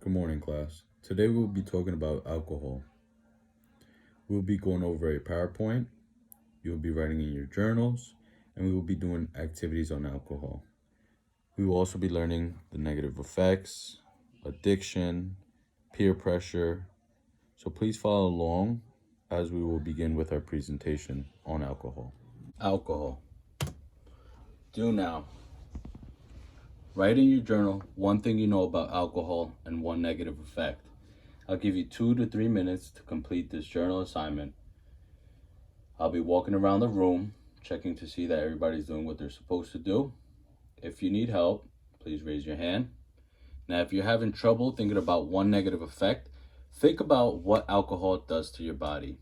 Good morning, class. Today we will be talking about alcohol. We will be going over a PowerPoint, you will be writing in your journals, and we will be doing activities on alcohol. We will also be learning the negative effects, addiction, peer pressure. So please follow along as we will begin with our presentation on alcohol. Alcohol. Do now. Write in your journal one thing you know about alcohol and one negative effect. I'll give you 2 to 3 minutes to complete this journal assignment. I'll be walking around the room, checking to see that everybody's doing what they're supposed to do. If you need help, please raise your hand. Now, if you're having trouble thinking about one negative effect, think about what alcohol does to your body.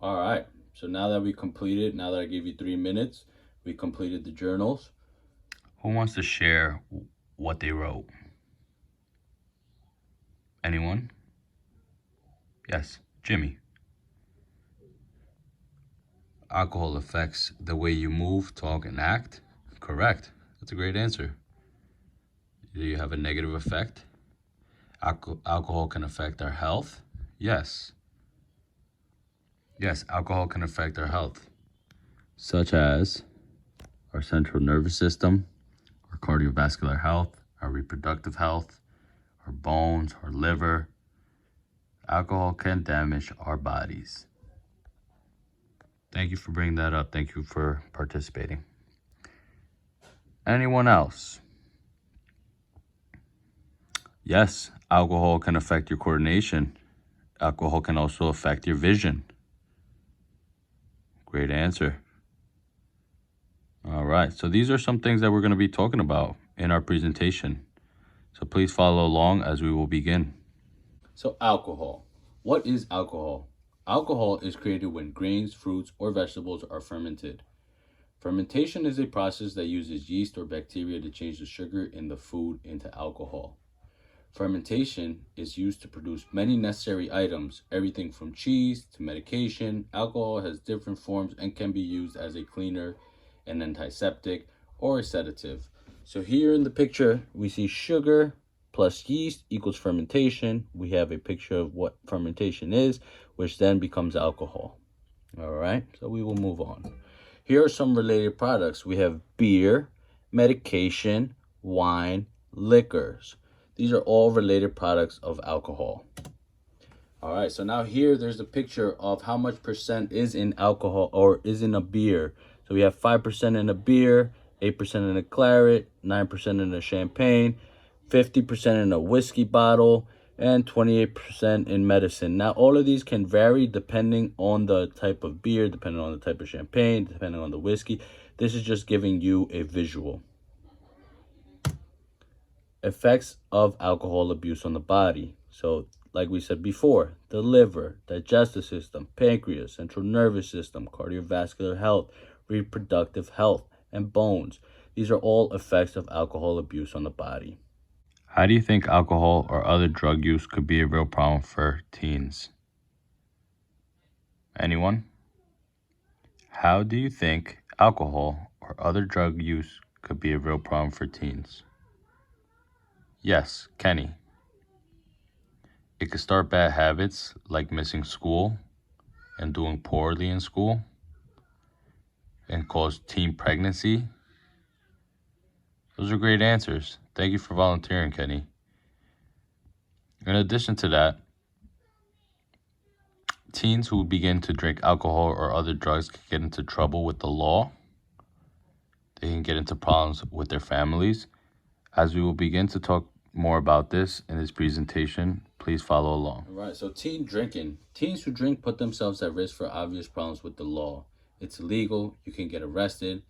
All right, so now that I gave you 3 minutes, we completed the journals. Who wants to share what they wrote? Anyone? Yes, Jimmy. Alcohol affects the way you move, talk, and act? Correct. That's a great answer. Do you have a negative effect? Alcohol can affect our health? Yes. Yes, alcohol can affect our health, such as our central nervous system, our cardiovascular health, our reproductive health, our bones, our liver. Alcohol can damage our bodies. Thank you for bringing that up. Thank you for participating. Anyone else? Yes, alcohol can affect your coordination. Alcohol can also affect your vision. Great answer. All right, so these are some things that we're going to be talking about in our presentation. So please follow along as we will begin. So alcohol. What is alcohol? Alcohol is created when grains, fruits, or vegetables are fermented. Fermentation is a process that uses yeast or bacteria to change the sugar in the food into alcohol. Fermentation is used to produce many necessary items, everything from cheese to medication. Alcohol has different forms and can be used as a cleaner, an antiseptic, or a sedative. So here in the picture, we see sugar plus yeast equals fermentation. We have a picture of what fermentation is, which then becomes alcohol. All right, so we will move on. Here are some related products. We have beer, medication, wine, liquors. These are all related products of alcohol. All right, so now here there's a picture of how much percent is in alcohol or is in a beer. So we have 5% in a beer, 8% in a claret, 9% in a champagne, 50% in a whiskey bottle, and 28% in medicine. Now, all of these can vary depending on the type of beer, depending on the type of champagne, depending on the whiskey. This is just giving you a visual. Effects of alcohol abuse on the body. So, like we said before, the liver, digestive system, pancreas, central nervous system, cardiovascular health, reproductive health, and bones. These are all effects of alcohol abuse on the body. How do you think alcohol or other drug use could be a real problem for teens? Anyone? How do you think alcohol or other drug use could be a real problem for teens? Yes, Kenny. It could start bad habits like missing school and doing poorly in school and cause teen pregnancy. Those are great answers. Thank you for volunteering, Kenny. In addition to that, teens who begin to drink alcohol or other drugs can get into trouble with the law. They can get into problems with their families. As we will begin to talk more about this in this presentation, please follow along. All right, so teen drinking. Teens who drink put themselves at risk for obvious problems with the law. It's illegal, you can get arrested.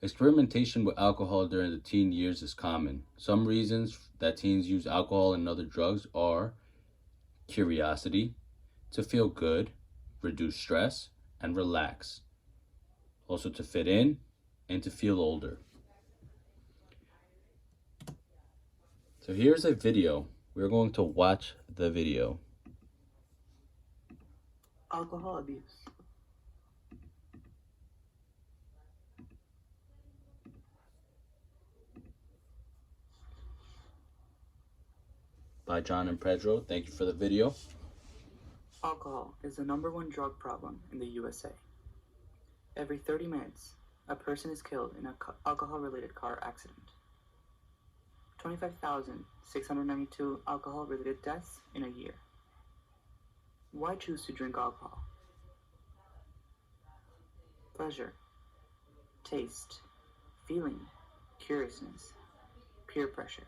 Experimentation with alcohol during the teen years is common. Some reasons that teens use alcohol and other drugs are curiosity, to feel good, reduce stress, and relax. Also to fit in and to feel older. So here's a video. We're going to watch the video. Alcohol abuse. by John and Pedro. Thank you for the video. Alcohol is the #1 drug problem in the USA. Every 30 minutes, a person is killed in an alcohol-related car accident. 25,692 alcohol-related deaths in a year. Why choose to drink alcohol? Pleasure, taste, feeling, curiousness, peer pressure.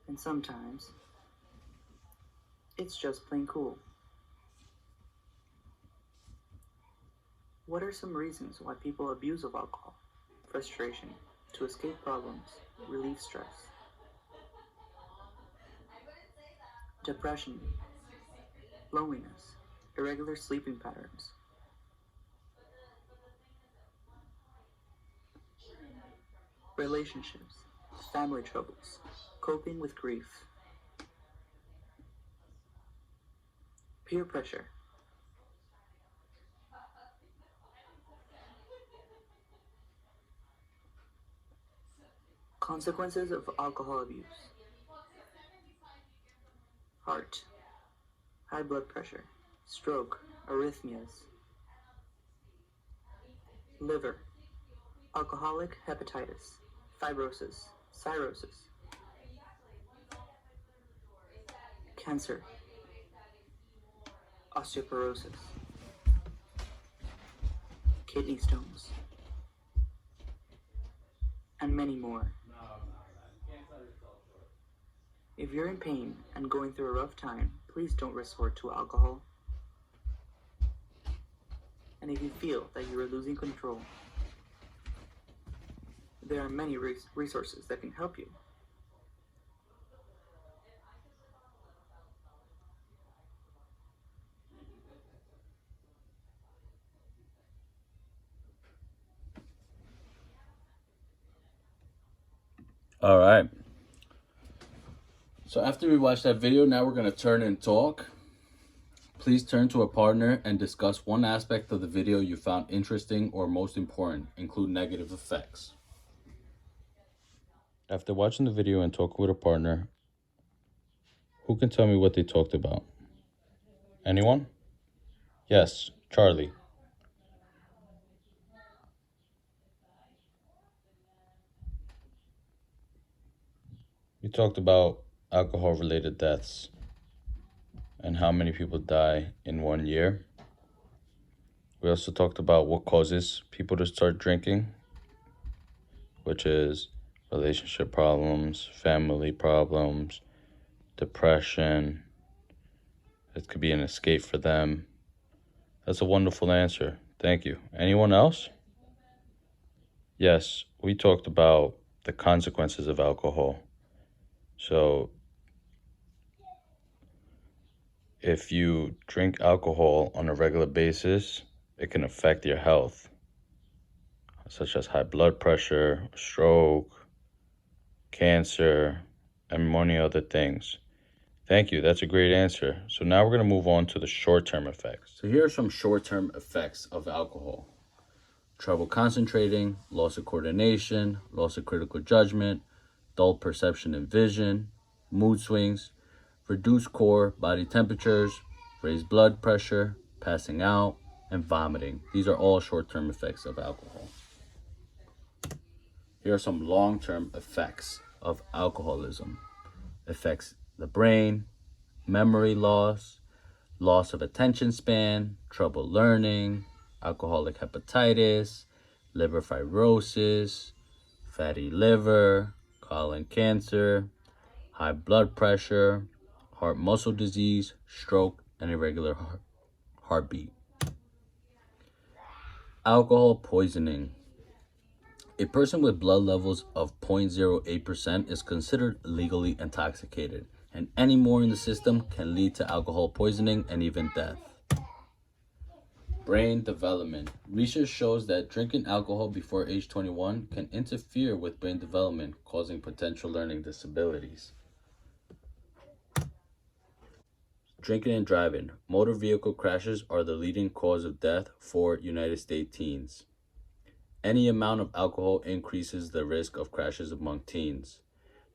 And sometimes, it's just plain cool. What are some reasons why people abuse of alcohol? Frustration, to escape problems, relieve stress. Depression, loneliness, irregular sleeping patterns. Relationships, family troubles, coping with grief. Peer pressure. Consequences of alcohol abuse. Heart, high blood pressure, stroke, arrhythmias. Liver, alcoholic hepatitis, fibrosis, cirrhosis. Cancer, osteoporosis, kidney stones, and many more. If you're in pain and going through a rough time, please don't resort to alcohol. And if you feel that you are losing control, there are many resources that can help you. All right. So after we watch that video, now we're going to turn and talk. Please turn to a partner and discuss one aspect of the video you found interesting or most important. Include negative effects. After watching the video and talking with a partner, who can tell me what they talked about? Anyone? Yes, Charlie. We talked about alcohol-related deaths and how many people die in 1 year. We also talked about what causes people to start drinking, which is relationship problems, family problems, depression. It could be an escape for them. That's a wonderful answer. Thank you. Anyone else? Yes, we talked about the consequences of alcohol. So if you drink alcohol on a regular basis, it can affect your health, such as high blood pressure, stroke, cancer, and many other things. Thank you. That's a great answer. So now we're going to move on to the short-term effects. So here are some short-term effects of alcohol. Trouble concentrating, loss of coordination, loss of critical judgment, dull perception and vision, mood swings, reduced core body temperatures, raised blood pressure, passing out, and vomiting. These are all short-term effects of alcohol. Here are some long-term effects of alcoholism. Affects the brain, memory loss, loss of attention span, trouble learning, alcoholic hepatitis, liver fibrosis, fatty liver, colon cancer, high blood pressure, heart muscle disease, stroke, and irregular heartbeat. Alcohol poisoning. A person with blood levels of 0.08% is considered legally intoxicated, and any more in the system can lead to alcohol poisoning and even death. Brain development. Research shows that drinking alcohol before age 21 can interfere with brain development, causing potential learning disabilities. Drinking and driving. Motor vehicle crashes are the leading cause of death for United States teens. Any amount of alcohol increases the risk of crashes among teens.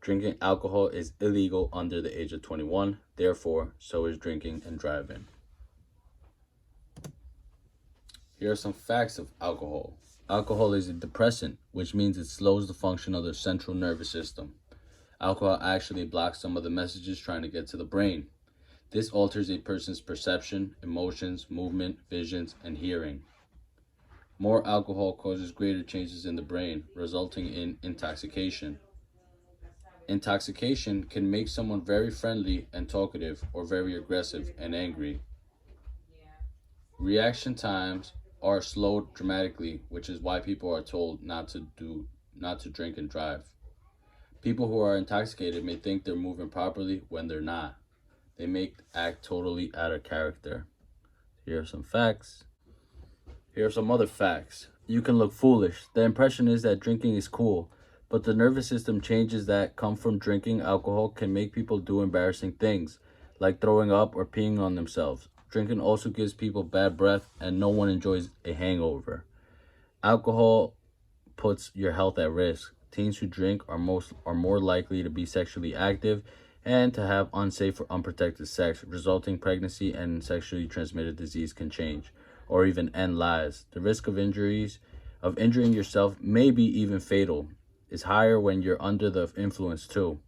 Drinking alcohol is illegal under the age of 21. Therefore, so is drinking and driving. Here are some facts of alcohol. Alcohol is a depressant, which means it slows the function of the central nervous system. Alcohol actually blocks some of the messages trying to get to the brain. This alters a person's perception, emotions, movement, visions, and hearing. More alcohol causes greater changes in the brain, resulting in intoxication. Intoxication can make someone very friendly and talkative or very aggressive and angry. Reaction times are slowed dramatically, which is why people are told not to drink and drive. People who are intoxicated may think they're moving properly when they're not. They may act totally out of character. Here are some facts. Here are some other facts. You can look foolish. The impression is that drinking is cool, but the nervous system changes that come from drinking alcohol can make people do embarrassing things, like throwing up or peeing on themselves. Drinking also gives people bad breath, and no one enjoys a hangover. Alcohol puts your health at risk. Teens who drink are more likely to be sexually active and to have unsafe or unprotected sex, resulting pregnancy and sexually transmitted disease can change or even end lives. The risk of injuring yourself, maybe even fatal, is higher when you're under the influence too.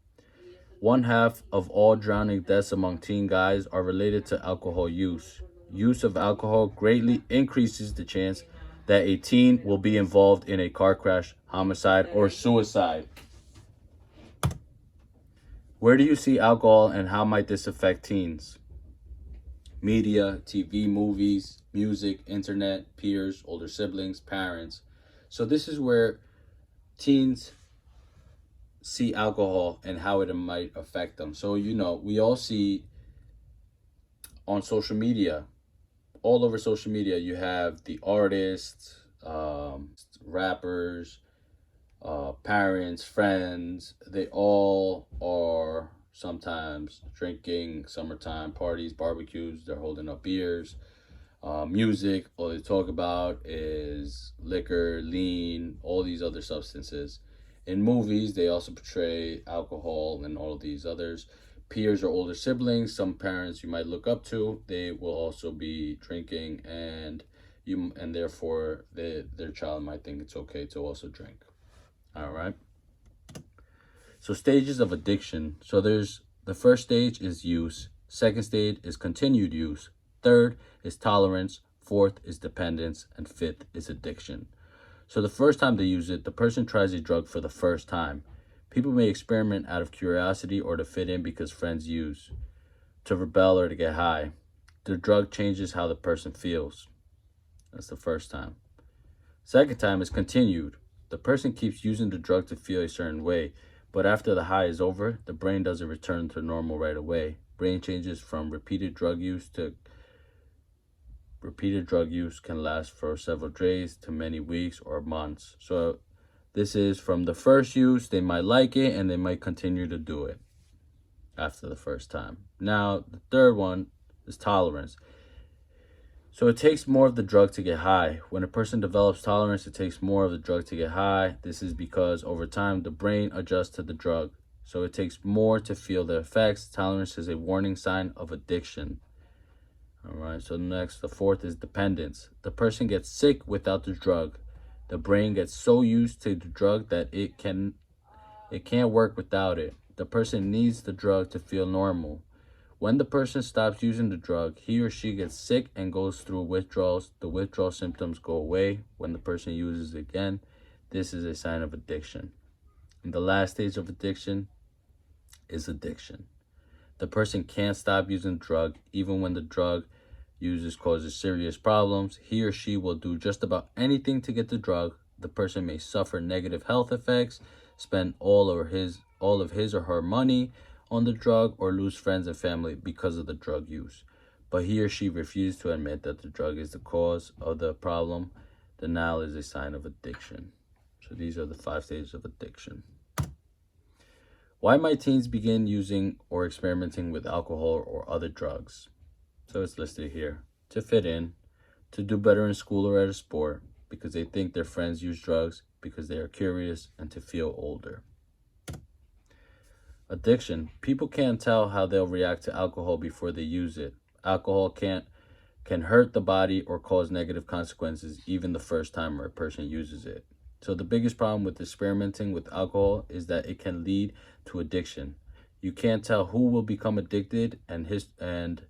1/2 of all drowning deaths among teen guys are related to alcohol use. Use of alcohol greatly increases the chance that a teen will be involved in a car crash, homicide, or suicide. Where do you see alcohol and how might this affect teens? Media, TV, movies, music, internet, peers, older siblings, parents. So this is where teens see alcohol and how it might affect them. So, we all see on social media, all over social media, you have the artists, rappers, parents, friends. They all are sometimes drinking, summertime parties, barbecues. They're holding up beers. Music, all they talk about is liquor, lean, all these other substances. In movies, they also portray alcohol and all of these others. Peers or older siblings, some parents you might look up to, they will also be drinking, and therefore their child might think it's okay to also drink. All right. So stages of addiction. So there's the first stage is use. Second stage is continued use. Third is tolerance. Fourth is dependence. And fifth is addiction. So the first time they use it, the person tries a drug for the first time. People may experiment out of curiosity or to fit in because friends use, to rebel or to get high. The drug changes how the person feels. That's the first time. Second time is continued. The person keeps using the drug to feel a certain way, but after the high is over, the brain doesn't return to normal right away. Brain changes from repeated drug use can last for several days to many weeks or months. So this is from the first use, they might like it and they might continue to do it after the first time. Now, the third one is tolerance. So it takes more of the drug to get high. When a person develops tolerance, it takes more of the drug to get high. This is because over time, the brain adjusts to the drug. So it takes more to feel the effects. Tolerance is a warning sign of addiction. All right, so next, the fourth is dependence. The person gets sick without the drug. The brain gets so used to the drug that it can't work without it. The person needs the drug to feel normal. When the person stops using the drug, he or she gets sick and goes through withdrawals. The withdrawal symptoms go away when the person uses it again. This is a sign of addiction. And the last stage of addiction is addiction. The person can't stop using the drug even when the drug uses causes serious problems. He or she will do just about anything to get the drug. The person may suffer negative health effects, spend all of his or her money on the drug, or lose friends and family because of the drug use. But he or she refuses to admit that the drug is the cause of the problem. Denial is a sign of addiction. So these are the 5 stages of addiction. Why might teens begin using or experimenting with alcohol or other drugs? So it's listed here. To fit in, to do better in school or at a sport, because they think their friends use drugs, because they are curious, and to feel older. Addiction. People can't tell how they'll react to alcohol before they use it. Alcohol can hurt the body or cause negative consequences even the first time a person uses it. So the biggest problem with experimenting with alcohol is that it can lead to addiction. You can't tell who will become addicted and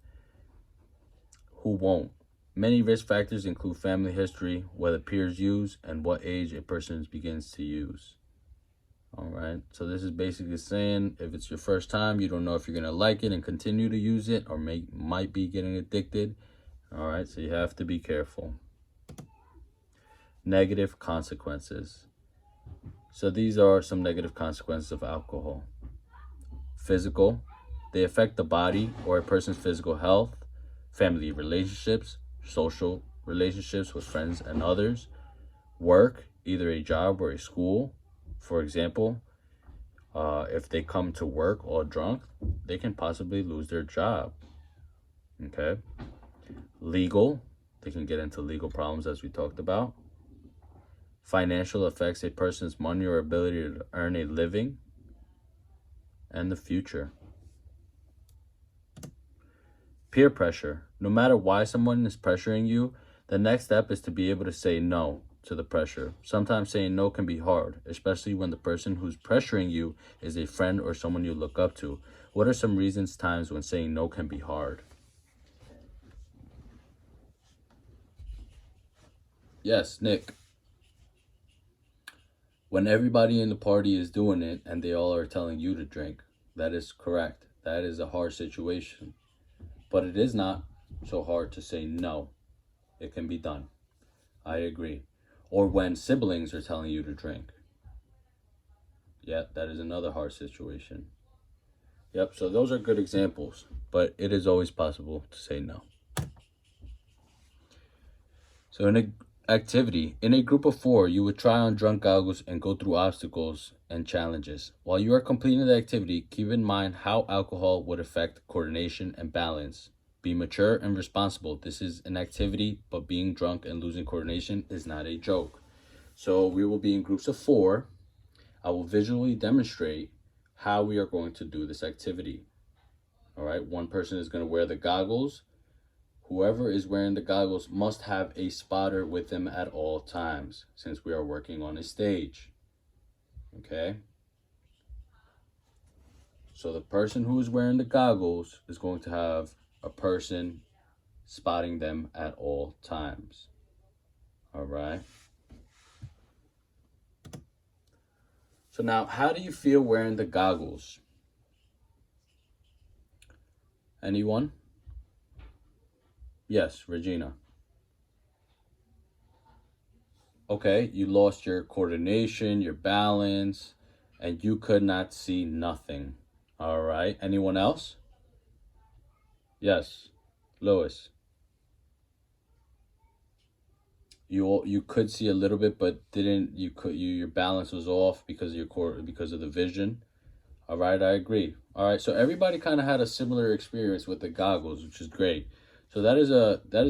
who won't. Many risk factors include family history, whether peers use, and what age a person begins to use. All right, so this is basically saying if it's your first time, you don't know if you're gonna like it and continue to use it, or might be getting addicted. All right, so you have to be careful. Negative consequences. So these are some negative consequences of alcohol. Physical. They affect the body or a person's physical health, family relationships, social relationships with friends and others, work, either a job or a school. For example, if they come to work all drunk, they can possibly lose their job. Okay. Legal, they can get into legal problems as we talked about. Financial affects a person's money or ability to earn a living. And the future. Peer pressure. No matter why someone is pressuring you, the next step is to be able to say no to the pressure. Sometimes saying no can be hard, especially when the person who's pressuring you is a friend or someone you look up to. What are some times when saying no can be hard? Yes, Nick. When everybody in the party is doing it and they all are telling you to drink, that is correct. That is a hard situation. But it is not so hard to say no. It can be done. I agree. Or when siblings are telling you to drink. Yeah, that is another hard situation. Yep, so those are good examples, but it is always possible to say no. So in an activity, in a group of 4, you would try on drunk goggles and go through obstacles and challenges. While you are completing the activity, keep in mind how alcohol would affect coordination and balance. Be mature and responsible. This is an activity, but being drunk and losing coordination is not a joke. So we will be in groups of 4. I will visually demonstrate how we are going to do this activity. All right, one person is going to wear the goggles. Whoever is wearing the goggles must have a spotter with them at all times, since we are working on a stage. Okay? So the person who is wearing the goggles is going to have a person spotting them at all times. All right? So now, how do you feel wearing the goggles? Anyone? Yes, Regina. Okay, you lost your coordination, your balance, and you could not see nothing. All right, anyone else? Yes, Lois. You could see a little bit, but your balance was off because of the vision. All right, I agree. All right, so everybody kind of had a similar experience with the goggles, which is great. So that is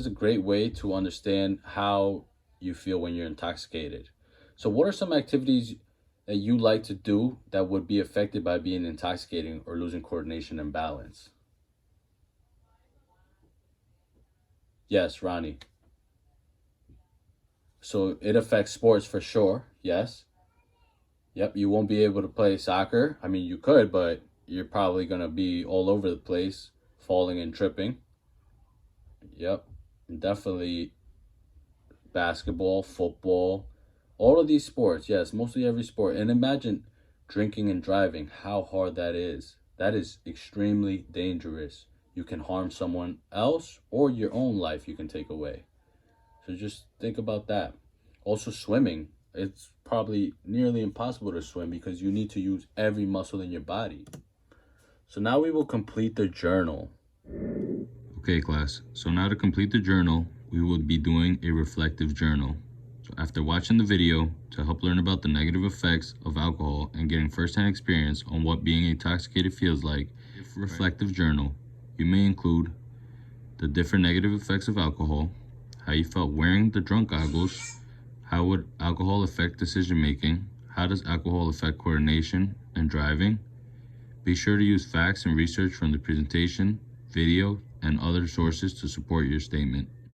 a great way to understand how you feel when you're intoxicated. So what are some activities that you like to do that would be affected by being intoxicating or losing coordination and balance? Yes, Ronnie. So it affects sports for sure. Yes. Yep, you won't be able to play soccer. I mean, you could, but you're probably going to be all over the place, falling and tripping. Yep, definitely basketball, football, all of these sports. Yes, mostly every sport. And imagine drinking and driving, how hard that is. That is extremely dangerous. You can harm someone else or your own life you can take away. So just think about that. Also swimming. It's probably nearly impossible to swim because you need to use every muscle in your body. So now we will complete the journal. Okay, class. So now to complete the journal, we will be doing a reflective journal. So after watching the video, to help learn about the negative effects of alcohol and getting first-hand experience on what being intoxicated feels like, reflective journal, you may include the different negative effects of alcohol, how you felt wearing the drunk goggles, how would alcohol affect decision making, how does alcohol affect coordination and driving, Be sure to use facts and research from the presentation, video, and other sources to support your statement.